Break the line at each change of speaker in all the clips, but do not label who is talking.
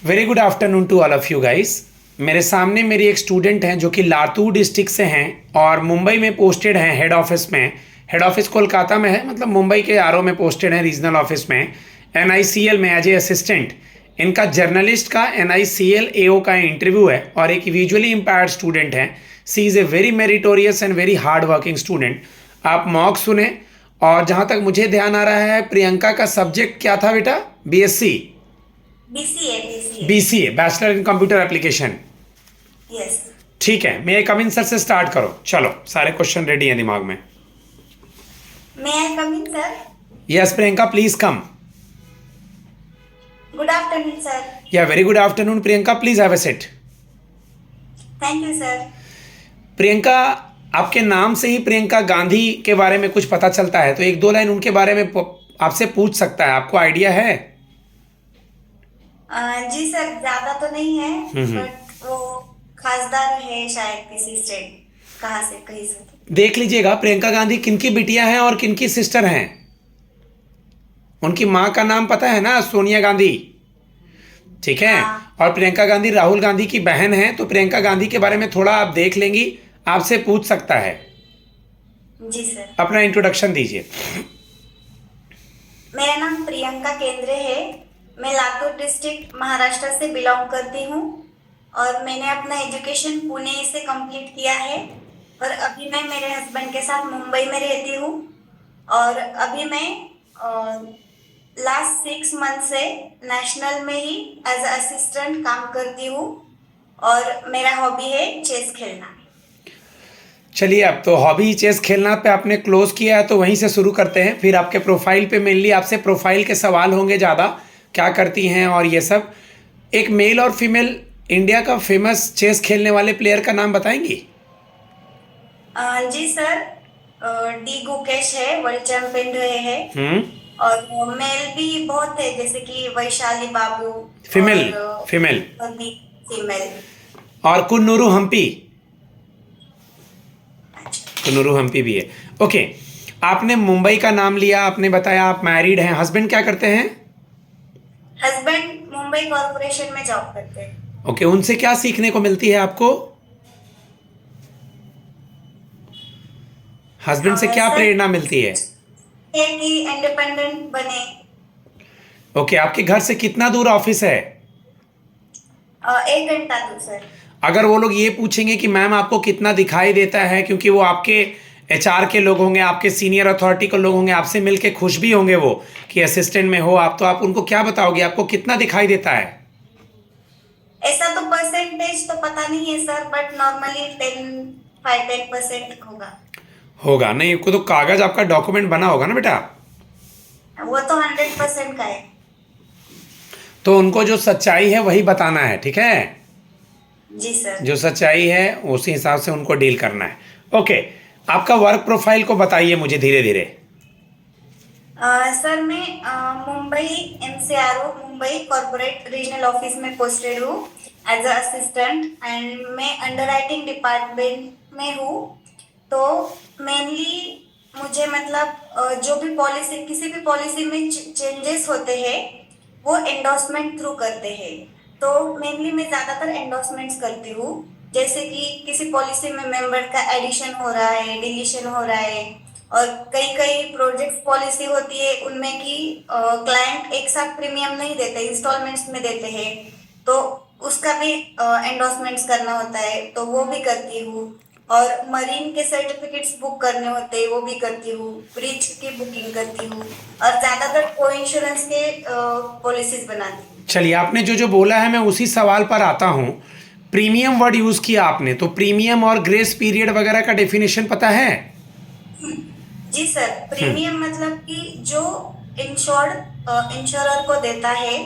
Very good afternoon to all of you guys. मेरे सामने मेरी एक स्टूडेंट हैं जो कि लातूर डिस्ट्रिक्ट से हैं और मुंबई में पोस्टेड हैं हेड ऑफिस में। हेड ऑफिस कोलकाता में है, मतलब मुंबई के आरओ में पोस्टेड हैं रीजनल ऑफिस में, एनआईसीएल में एज ए असिस्टेंट। इनका जर्नलिस्ट का एनआईसीएल एओ का इंटरव्यू है और एक विजुअली इम्पायर्ड स्टूडेंट है। She is a very meritorious and very hard working student. आप मॉक सुने। और जहाँ तक मुझे ध्यान आ रहा है, प्रियंका का सब्जेक्ट क्या था बेटा? BSc
BCA
BCA, bachelor in computer application.
Yes.
ठीक है, मैं कम इन सर से स्टार्ट करो। चलो, सारे क्वेश्चन रेडी हैं दिमाग में।
May I come in sir?
Yes Priyanka, please come.
Good afternoon sir.
Yeah very good afternoon Priyanka, please have a seat.
Thank you sir.
Priyanka, आपके नाम से ही प्रियंका गांधी के बारे में कुछ पता चलता है, तो एक दो लाइन उनके बारे में आपसे पूछ सकता है। आपको आइडिया है?
जी सर, ज्यादा तो नहीं है बट वो खासदार है शायद किसी स्टेट, कहाँ से कहीं से।
देख लीजिएगा, प्रियंका गांधी किनकी बिटिया हैं और किनकी सिस्टर हैं। उनकी माँ का नाम पता है ना? सोनिया गांधी। ठीक है।
हाँ।
और प्रियंका गांधी राहुल गांधी की बहन है, तो प्रियंका गांधी के बारे में थोड़ा आप देख लेंगी, आपसे पूछ सकता है।
जी सर।
अपना इंट्रोडक्शन दीजिए।
मेरा नाम प्रियंका केंद्रे है। मैं लातूर डिस्ट्रिक्ट महाराष्ट्र से बिलोंग करती हूँ और मैंने अपना एजुकेशन पुणे से कंप्लीट किया है और अभी मैं मेरे हस्बैंड के साथ मुंबई में रहती हूँ और अभी मैं लास्ट 6 मंथ से नेशनल में ही एज असिस्टेंट काम करती हूँ और मेरा हॉबी है चेस खेलना।
चलिए, अब तो हॉबी चेस खेलना पे आपने क्लोज किया है, तो वहीं से शुरू करते हैं। फिर आपके प्रोफाइल पे मेनली आपसे प्रोफाइल के सवाल होंगे ज़्यादा, क्या करती हैं और ये सब। एक मेल और फीमेल इंडिया का फेमस चेस खेलने वाले प्लेयर का नाम बताएंगी?
जी सर, डी गुकेश है, वर्ल्ड चैंपियन रहे हैं और मेल भी बहुत है जैसे कि वैशाली बाबू।
फीमेल?
और
फीमेल।
फीमेल।
और कुन्नूरू हम्पी।
अच्छा।
कुन्नूरू हम्पी भी है। ओके, आपने मुंबई का नाम लिया, आपने बताया आप मैरिड हैं। हस्बैंड क्या करते हैं?
हस्बैंड मुंबई कॉर्पोरेशन में जॉब करते हैं।
ओके, उनसे क्या सीखने को मिलती है आपको? हस्बैंड से क्या
सर
प्रेरणा मिलती है?
है कि इंडिपेंडेंट बने।
ओके, आपके घर से कितना दूर ऑफिस है?
1 घंटा दूर सर।
अगर वो लोग ये पूछेंगे कि मैम आपको कितना दिखाई देता है, क्योंकि वो आपके एचआर के लोग होंगे, आपके सीनियर अथॉरिटी के लोग होंगे, आपसे मिलके खुश भी होंगे वो कि असिस्टेंट में हो आप, तो आप उनको क्या बताओगे, आपको कितना दिखाई देता है?
ऐसा तो परसेंटेज तो पता नहीं है सर, बट नॉर्मली 10% होगा।
होगा नहीं को तो कागज आपका डॉक्यूमेंट बना होगा ना बेटा।
वो तो 100% का है।
तो उनको जो सच्चाई है वही बताना है, ठीक है?
जी सर।
जो सच्चाई है उसी हिसाब से उनको डील करना है। ओके, आपका वर्क प्रोफाइल को बताइए मुझे धीरे धीरे।
सर मैं Mumbai MCRO Mumbai corporate regional office में पोस्टेड हूँ एज अ असिस्टेंट एंड मैं अंडरराइटिंग डिपार्टमेंट में हूँ। तो मेनली मुझे मतलब जो भी पॉलिसी किसी भी पॉलिसी में चेंजेस होते हैं वो एंडोर्समेंट थ्रू करते हैं। तो मेनली मैं ज़्यादातर एंडोर्समेंट्स करती हूँ, जैसे कि किसी पॉलिसी में मेंबर का एडिशन हो रहा है, डिलीशन हो रहा है और कई कई प्रोजेक्ट पॉलिसी होती है उनमें कि क्लाइंट एक साथ प्रीमियम नहीं देते, इंस्टॉलमेंट्स में देते हैं, तो उसका भी एंडोर्समेंट्स करना होता है, तो वो भी करती हूँ। और मरीन के सर्टिफिकेट्स बुक करने होते हैं वो भी करती हूँ, ब्रिज की बुकिंग करती हूँ और ज्यादातर को इंश्योरेंस के पॉलिसीज बनाती हूँ।
चलिए, आपने जो जो बोला है मैं उसी सवाल पर आता हूँ। प्रीमियम वर्ड यूज़ किया आपने, तो प्रीमियम और ग्रेस पीरियड वगैरह का डेफिनेशन पता है?
जी सर, प्रीमियम मतलब कि जो इंश्योरर को देता है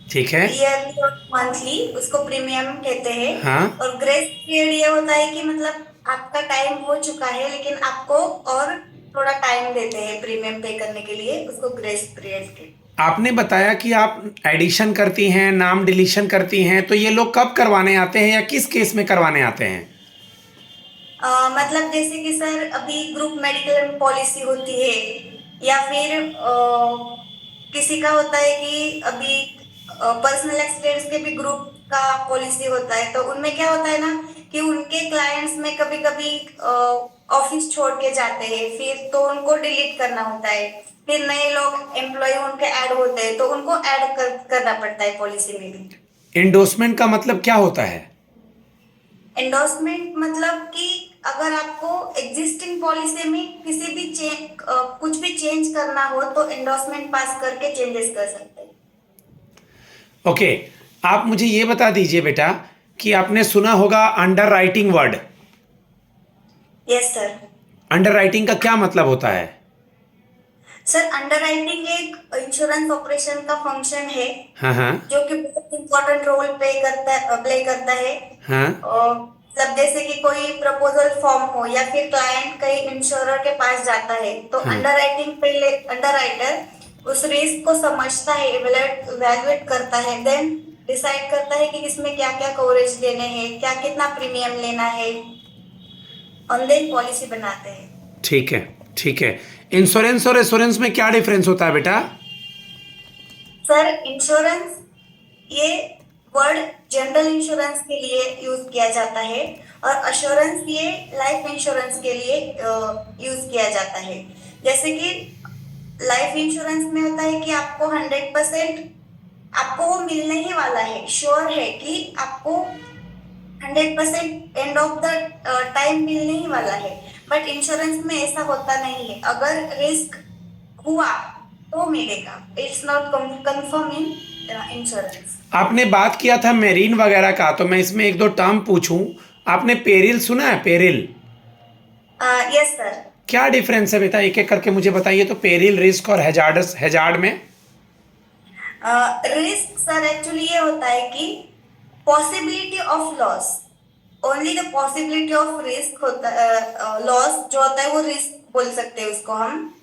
ठीक है।
ईयरली और मंथली, उसको प्रीमियम कहते हैं।
हाँ।
और ग्रेस पीरियड ये होता है कि मतलब आपका टाइम हो चुका है लेकिन आपको और थोड़ा टाइम देते हैं प्रीमियम पे करने के लिए, उसको ग्रेस पीरियड के।
आपने बताया कि आप एडिशन करती हैं, नाम डिलीशन करती हैं, तो ये लोग कब करवाने आते हैं या किस केस में करवाने आते हैं?
मतलब जैसे कि सर अभी ग्रुप मेडिकल पॉलिसी होती है या फिर किसी का होता है कि अभी पर्सनल एक्सीडेंट्स के भी ग्रुप का पॉलिसी होता है, तो उनमें क्या होता है ना कि उनके क्लाइंट्स में कभी कभी ऑफिस छोड़ के जाते हैं, फिर तो उनको डिलीट करना होता है, फिर नए लोग एम्प्लॉय उनके ऐड होते हैं, तो उनको करना पड़ता है पॉलिसी में भी।
इंडोर्समेंट का मतलब क्या होता है?
एंडोर्समेंट मतलब कि अगर आपको एग्जिस्टिंग पॉलिसी में किसी भी कुछ भी चेंज करना हो तो एंडोर्समेंट पास करके चेंजेस कर सकते हैं।
ओके, आप मुझे ये बता दीजिए बेटा कि आपने सुना होगा under writing word.
Yes sir.
Under writing का क्या मतलब होता है?
सर, अंडरराइटिंग एक इंश्योरेंस ऑपरेशन का फंक्शन है
हाँ हाँ
जो कि बहुत इंपॉर्टेंट रोल प्ले करता है।
हाँ।
मतलब जैसे कि कोई प्रपोजल फॉर्म हो या फिर क्लाइंट कहीं इंश्योरर के पास जाता है, तो
हाँ।
अंडरराइटिंग पहले अंडरराइटर उस रिस्क को समझता है, इवेलुएट करता है, देन डिसाइड करता है कि इसमें क्या क्या कवरेज देने हैं, क्या कितना प्रीमियम लेना है, और देन पॉलिसी बनाते हैं।
ठीक है, ठीक है। इंश्योरेंस और एश्योरेंस में क्या डिफरेंस होता है बेटा?
सर, इंश्योरेंस ये वर्ड जनरल इंश्योरेंस के लिए यूज किया जाता है, और अश्योरेंस ये लाइफ इंश्योरेंस के लिए यूज किया जाता है। जैसे कि लाइफ इंश्योरेंस में होता है कि आपको 100% आपको वो मिलने ही वाला है, श्योर है कि आपको 100% एंड ऑफ द टाइम मिलने ही वाला है। बट इंश्योरेंस में ऐसा होता नहीं है, अगर रिस्क हुआ तो मिलेगा, it's not confirm in insurance.
आपने बात किया था मेरीन वगैरह का, तो मैं इसमें एक दो टर्म पूछूं। आपने पेरिल सुना है? Peril
yes sir.
क्या डिफरेंस है बेटा? एक एक करके मुझे बताइए तो। पेरिल, रिस्क और हैजार्डस, हैजार्ड में।
रिस्क सर एक्चुअली ये होता है कि possibility of loss, only the possibility of risk होता लॉस जो होता है वो रिस्क बोल सकते हैं उसको हम।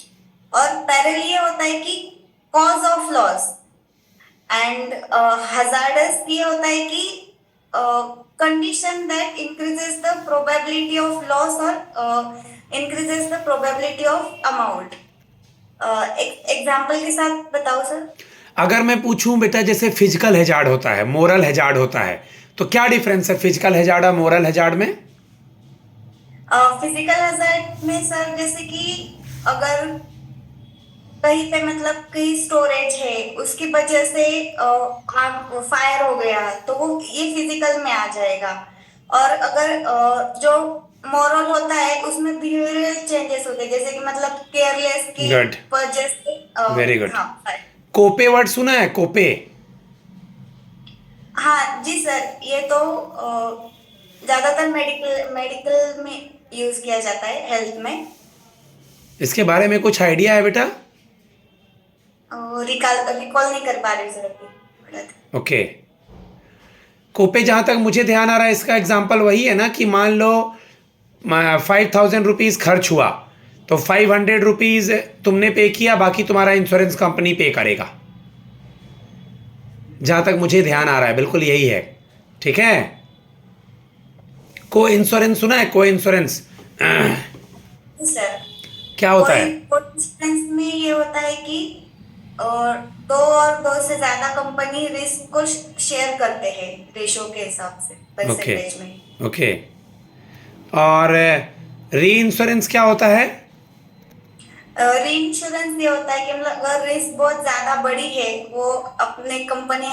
और पैरेलल ये होता है कि cause of loss, and hazards ये होता है कि condition that increases the probability of loss और increases the probability of amount. Example के साथ बताओ सर।
अगर मैं पूछूं बेटा, जैसे फिजिकल हैजार्ड होता है, मोरल हैजार्ड होता है, तो क्या डिफरेंस है फिजिकल हैजार्ड और मोरल हैजार्ड में?
फिजिकल हजार्ड में सर जैसे कि अगर कहीं पे मतलब कहीं स्टोरेज है, उसकी वजह से आग फायर हो गया, तो वो ये फिजिकल में आ जाएगा। और अगर जो मॉरल होता है उसमें बिहेवियरल चेंजेस होते हैं, जैसे कि मतलब केयरलेस की
गुड,
वजह से
वेरी गुड।
हाँ fire।
कोपे वर्ड सुना है? कोपे।
हाँ जी सर, ये तो ज्यादातर मेडिकल मेडिकल में यूज किया जाता है, हेल्थ में।
इसके बारे में कुछ आइडिया है बेटा?
रिकॉल रिकॉल नहीं कर पा रही सर अभी।
ओके। कोपे, जहाँ तक मुझे ध्यान आ रहा है, इसका एग्जाम्पल वही है ना कि मान लो 5,000 रुपीज़ खर्च हुआ, तो 500 रुपीज़ तुमने पे किया, बाकी तुम्हारा इंश्योरेंस कंपनी पे करेगा। जहाँ तक मुझे ध्यान आ रहा है बिल्कुल यही है। ठीक है। को इंश्योरेंस सुना है? को इंश्योरेंस
सर,
क्या होता है?
कोइंसिडेंस में ये होता है कि और दो से ज्यादा कंपनी रिस्क को शेयर करते हैं रेशो के हिसाब से,
ओके,
परसेंटेज में।
ओके। और री इंश्योरेंस क्या होता है?
री इंश्योरेंस ये होता है कि मतलब अगर रिस्क बहुत ज्यादा बड़ी है, वो अपने कंपनी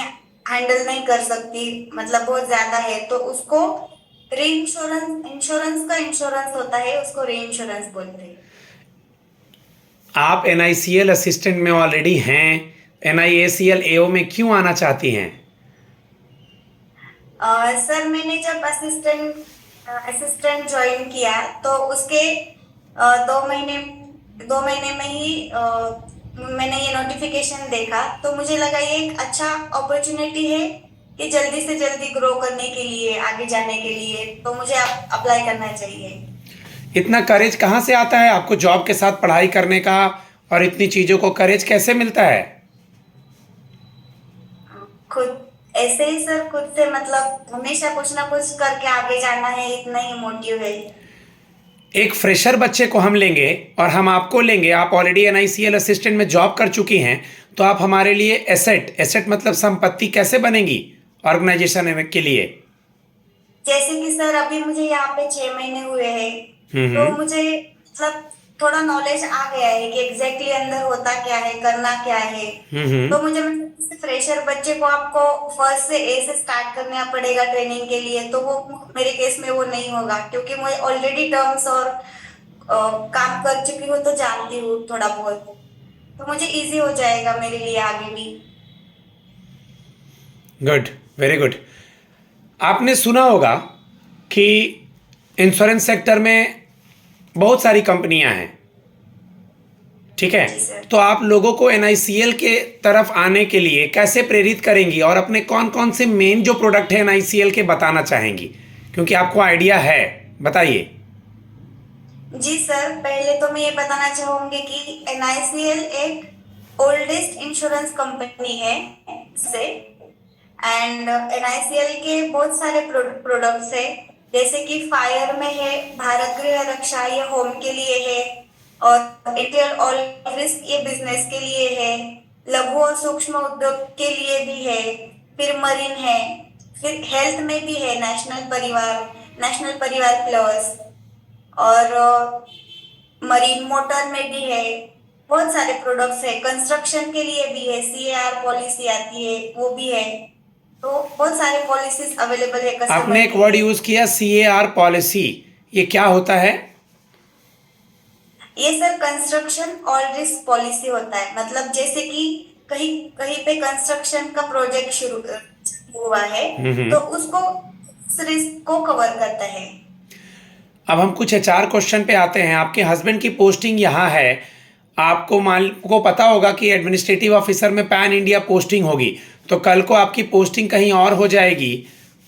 हैंडल नहीं कर सकती, मतलब बहुत ज्यादा है, तो उसको री इंश्योरेंस, इंश्योरेंस का इंश्योरेंस होता है, उसको री इंश्योरेंस बोलते हैं।
आप NICL असिस्टेंट में ऑलरेडी हैं, NIACL AO में क्यों आना चाहती हैं?
सर, मैंने जब असिस्टेंट ज्वाइन किया तो उसके 2 महीने में ही मैंने ये नोटिफिकेशन देखा, तो मुझे लगा ये एक अच्छा अपॉर्चुनिटी है कि जल्दी से जल्दी ग्रो करने के लिए, आगे जाने के लिए, तो मुझे अप्लाई करना चाहिए।
इतना करेज कहाँ से आता है आपको जॉब के साथ पढ़ाई करने का? और इतनी चीज़ों को करेज कैसे मिलता है?
खुद ऐसे ही सर, खुद से मतलब हमेशा कुछ ना कुछ करके आगे जाना है, इतना ही मोटिव है।
एक फ्रेशर बच्चे को हम लेंगे और हम आपको लेंगे, आप ऑलरेडी एनआईसीएल असिस्टेंट में जॉब कर चुकी हैं, तो आप हमारे लिए एसेट, एसेट मतलब संपत्ति कैसे बनेंगी ऑर्गेनाइजेशन के लिए?
जैसे कि सर अभी मुझे यहाँ पे 6 महीने हुए हैं, तो
हम्म।
मुझे मतलब थोड़ा नॉलेज आ गया है कि एग्जैक्टली अंदर होता क्या है, करना क्या है।
हम्म।
तो मुझे मतलब जैसे फ्रेशर बच्चे को आपको फर्स्ट से ए से स्टार्ट करना पड़ेगा ट्रेनिंग के लिए, तो वो मेरे केस में वो नहीं होगा, क्योंकि मैं ऑलरेडी टर्म्स और काम कर चुकी हूँ, तो जानती हूँ थोड़ा बहुत। तो मुझे इजी हो जाएगा मेरे लिए आगे भी।
Good, very good. आपने सुना होगा कि इंश्योरेंस सेक्टर में बहुत सारी कंपनियां हैं, ठीक है?
जी सर।
तो आप लोगों को एनआईसीएल के तरफ आने के लिए कैसे प्रेरित करेंगी और अपने कौन कौन से मेन जो प्रोडक्ट है एनआईसीएल के बताना चाहेंगी, क्योंकि आपको आइडिया है, बताइए।
जी सर, पहले तो मैं ये बताना चाहूंगी कि एनआईसीएल एक ओल्डेस्ट इंश्योरेंस कंपनी है से। एंड एनआईसीएल के बहुत सारे प्रोडक्ट्स है, जैसे कि फायर में है भारत गृह रक्षा, ये होम के लिए है। और एयरटेल ऑल रिस्क, ये बिजनेस के लिए है। लघु और सूक्ष्म उद्योग के लिए भी है। फिर मरीन है। फिर हेल्थ में भी है नेशनल परिवार प्लस। और मरीन मोटर में भी है। बहुत सारे प्रोडक्ट्स है, कंस्ट्रक्शन के लिए भी है, सीएआर पॉलिसी आती है वो भी है। तो बहुत सारे पॉलिसीज अवेलेबल है
आपने
कस्टमर
एक
के
वर्ड
लिए।
यूज किया सीएआर पॉलिसी, ये क्या होता है?
ये sir construction all risk policy होता है, मतलब जैसे कि कहीं कहीं पे कंस्ट्रक्शन का प्रोजेक्ट शुरू हुआ है, तो उसको उस रिस्क को कवर करता है।
अब हम कुछ एचआर क्वेश्चन पे आते हैं। आपके हस्बैंड की पोस्टिंग यहाँ है, आपको मान को पता होगा कि एडमिनिस्ट्रेटिव ऑफिसर में पैन इंडिया पोस्टिंग होगी, तो कल को आपकी पोस्टिंग कहीं और हो जाएगी,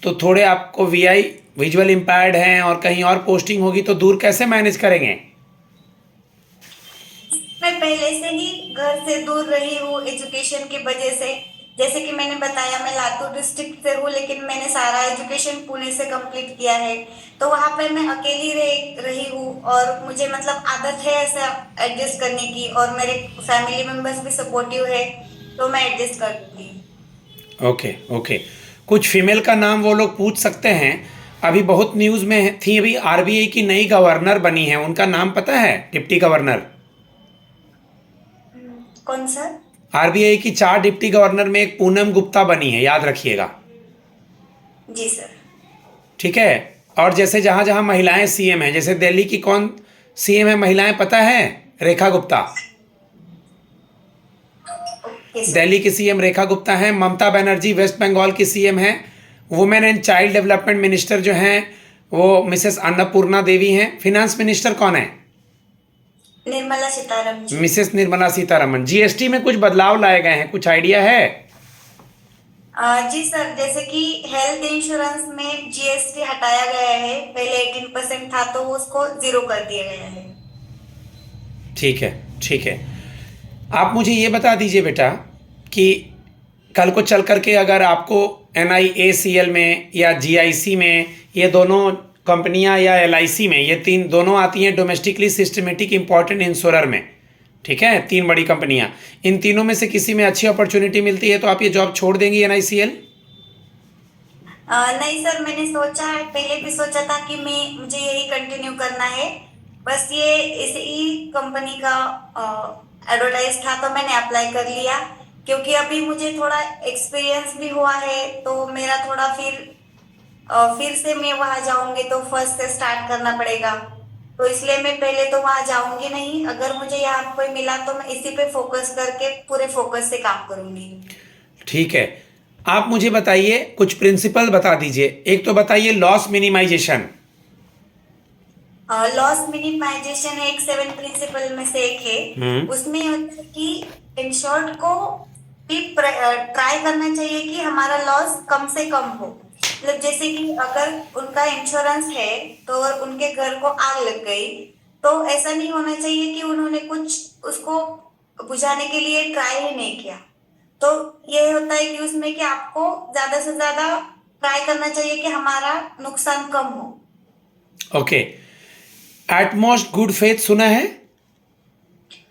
तो थोड़े आपको वीआई विजुअल इम्पैर्ड हैं और कहीं और पोस्टिंग होगी, तो दूर कैसे मैनेज करेंगे?
मैं पहले से ही घर से दूर रही हूँ एजुकेशन की वजह से। जैसे कि मैंने बताया, मैं लातूर डिस्ट्रिक्ट से हूँ, लेकिन मैंने सारा एजुकेशन पुणे से कंप्लीट किया है। तो वहां पे मैं अकेली रही हूँ, और मुझे मतलब आदत है ऐसा एडजस्ट करने की, और मेरे फैमिली मेंबर्स भी सपोर्टिव है, तो मैं एडजस्ट कर लूंगी।
Okay okay. कुछ फीमेल का नाम वो लोग पूछ सकते हैं। अभी बहुत न्यूज़ में थी, अभी आरबीआई की नई गवर्नर बनी है, उनका नाम पता है? Deputy governor.
कौन सर?
आरबीआई की 4 डिप्टी गवर्नर में एक पूनम गुप्ता बनी है, याद रखिएगा।
जी सर।
ठीक है। और जैसे जहां जहां महिलाएं सीएम हैं, जैसे दिल्ली की कौन सीएम है महिलाएं पता है? रेखा गुप्ता।
Okay sir.
दिल्ली की सीएम रेखा गुप्ता हैं। ममता बनर्जी वेस्ट बंगाल की सीएम हैं। Women and child development minister जो हैं वो मिसेस अन्नपूर्णा देवी हैं। फिनेंस मिनिस्टर कौन है?
निर्मला सीतारमण जी।
मिसेस निर्मला सीतारमण। जीएसटी में कुछ बदलाव लाए गए हैं, कुछ आइडिया है?
जी सर, जैसे कि हेल्थ इंश्योरेंस में जीएसटी हटाया गया है, पहले 18% था, तो उसको 0 कर दिया गया है।
ठीक है, ठीक है। आप मुझे ये बता दीजिए बेटा कि कल को चल करके अगर आपको एनआईएसीएल में या जीआईसी में, ये दोनों कंपनियां, या एलआईसी में, ये तीन दोनों आती हैं डोमेस्टिकली सिस्टमेटिक इंपॉर्टेंट इंश्योरर में, ठीक है, 3 बड़ी कंपनियां। इन तीनों में से किसी में अच्छी अपॉर्चुनिटी मिलती है तो आप ये जॉब छोड़ देंगी एनआईसीएल?
नहीं सर, मैंने सोचा है, पहले भी सोचा था कि मुझे यही कंटिन्यू करना है। बस ये इसी कंपनी का एडवर्टाइज था, तो मैंने अप्लाई कर लिया। क्योंकि अभी मुझे थोड़ा एक्सपीरियंस भी हुआ है, तो मेरा थोड़ा फिर से मैं वहां जाऊंगी तो फर्स्ट से स्टार्ट करना पड़ेगा। तो इसलिए मैं पहले तो वहां जाऊंगी नहीं, अगर मुझे यहाँ कोई मिला तो मैं इसी पे फोकस करके पूरे फोकस से काम करूंगी।
ठीक है। आप मुझे बताइए, कुछ प्रिंसिपल बता दीजिए। एक तो बताइए लॉस मिनिमाइजेशन।
लॉस मिनिमाइजेशन एक 7 प्रिंसिपल में से एक है। उसमें ये होता है कि इंश्योर्ड को भी ट्राई करना चाहिए कि हमारा लॉस कम से कम हो। मतलब जैसे कि अगर उनका इंश्योरेंस है, तो अगर उनके घर को आग लग गई, तो ऐसा नहीं होना चाहिए कि उन्होंने कुछ उसको बुझाने के लिए ट्राई ही नहीं किया। तो ये होता है कि उसमें कि आपको ज्यादा से ज्यादा ट्राई करना चाहिए कि हमारा नुकसान कम हो।
ओके। एटमोस्ट गुड फेथ सुना है?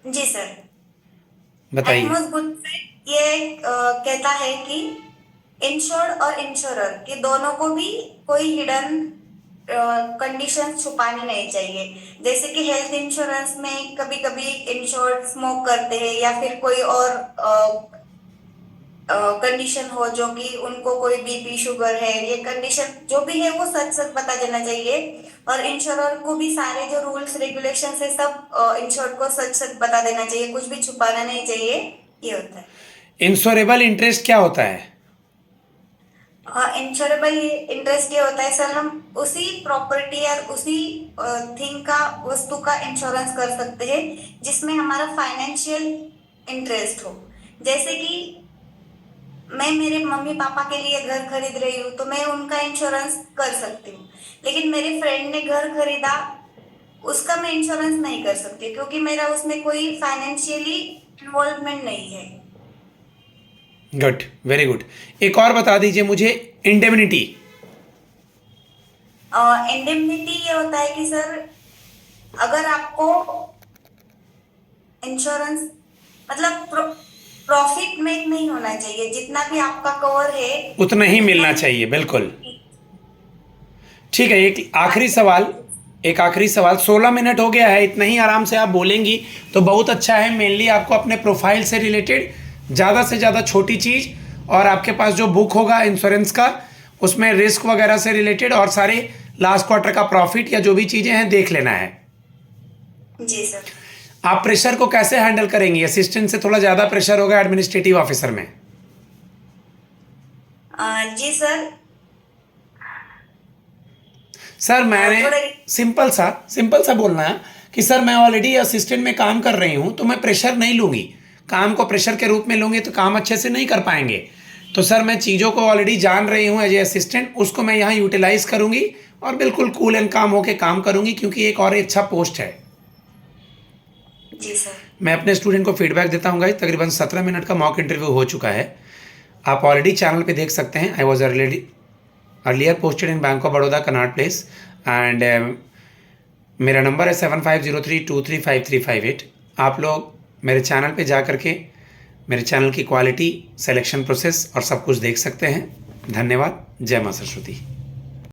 जी सर।
बताइए।
एटमोस्ट गुड फेथ ये कहता है कि इंश्योर्ड और इंश्योरर के दोनों को भी कोई हिडन कंडीशन छुपानी नहीं चाहिए। जैसे कि हेल्थ इंश्योरेंस में कभी कभी इंश्योर्ड स्मोक करते हैं या फिर कोई और कंडीशन हो जो कि उनको कोई बीपी शुगर है, ये कंडीशन जो भी है वो सच सच बता देना चाहिए। और इंश्योरर को भी सारे जो रूल्स रेगुलेशन है सब इंश्योर्ड को सच सच बता देना चाहिए, कुछ भी छुपाना नहीं चाहिए। ये होता है।
इंश्योरेबल इंटरेस्ट क्या होता है?
इंश्योरेबल इंटरेस्ट ये होता है सर, हम उसी प्रॉपर्टी या उसी थिंग का वस्तु का इंश्योरेंस कर सकते हैं जिसमें हमारा फाइनेंशियल इंटरेस्ट हो। जैसे कि मैं मेरे मम्मी पापा के लिए घर खरीद रही हूँ तो मैं उनका इंश्योरेंस कर सकती हूँ, लेकिन मेरे फ्रेंड ने घर खरीदा उसका मैं इंश्योरेंस नहीं कर सकती क्योंकि मेरा उसमें कोई फाइनेंशियली इन्वॉल्वमेंट नहीं है।
Good, very good. एक और बता दीजिए मुझे, इंडेमनिटी।
इंडेमनिटी ये होता है कि सर अगर आपको इंश्योरेंस मतलब प्रॉफिट मेक नहीं होना चाहिए, जितना भी आपका कवर है
उतना ही मिलना चाहिए, बिल्कुल। ठीक है, एक आखिरी सवाल। 16 मिनट हो गया है, इतना ही आराम से आप बोलेंगी तो बहुत अच्छा है। मेनली आपको अपने प्रोफाइल से रिलेटेड ज़्यादा से ज़्यादा छोटी चीज़, और आपके पास जो बुक होगा इंश्योरेंस का उसमें रिस्क वगैरह से रिलेटेड और सारे लास्ट क्वार्टर का प्रॉफिट या जो भी चीज़ें हैं देख लेना है।
जी सर।
आप प्रेशर को कैसे हैंडल करेंगी? असिस्टेंट से थोड़ा ज़्यादा प्रेशर होगा एडमिनिस्ट्रेटिव ऑफिसर में।
जी सर।
सर मैंने सिंपल सा बोलना है कि सर मैं ऑलरेडी असिस्टेंट में काम कर रही हूँ तो मैं प्रेशर नहीं लूँगी। काम को प्रेशर के रूप में लूँगी तो काम अच्छे से नहीं कर पाएंगे। तो सर मैं चीज़ों को ऑलरेडी जान रही हूँ एज ए असिस्टेंट, उसको मैं यहाँ यूटिलाइज़ करूँगी और बिल्कुल कूल एंड काम होकर काम करूँगी क्योंकि एक और अच्छा पोस्ट है।
जी सर।
मैं अपने स्टूडेंट को फीडबैक देता हूँ गाइस। तकरीबन 17 मिनट का मॉक इंटरव्यू हो चुका है, आप ऑलरेडी चैनल पे देख सकते हैं। I was earlier posted in bank of Baroda Connaught place and मेरा नंबर है 7503235358। आप लोग मेरे चैनल पे जा करके मेरे चैनल की क्वालिटी, सिलेक्शन प्रोसेस और सब कुछ देख सकते हैं। धन्यवाद। जय मां सरस्वती।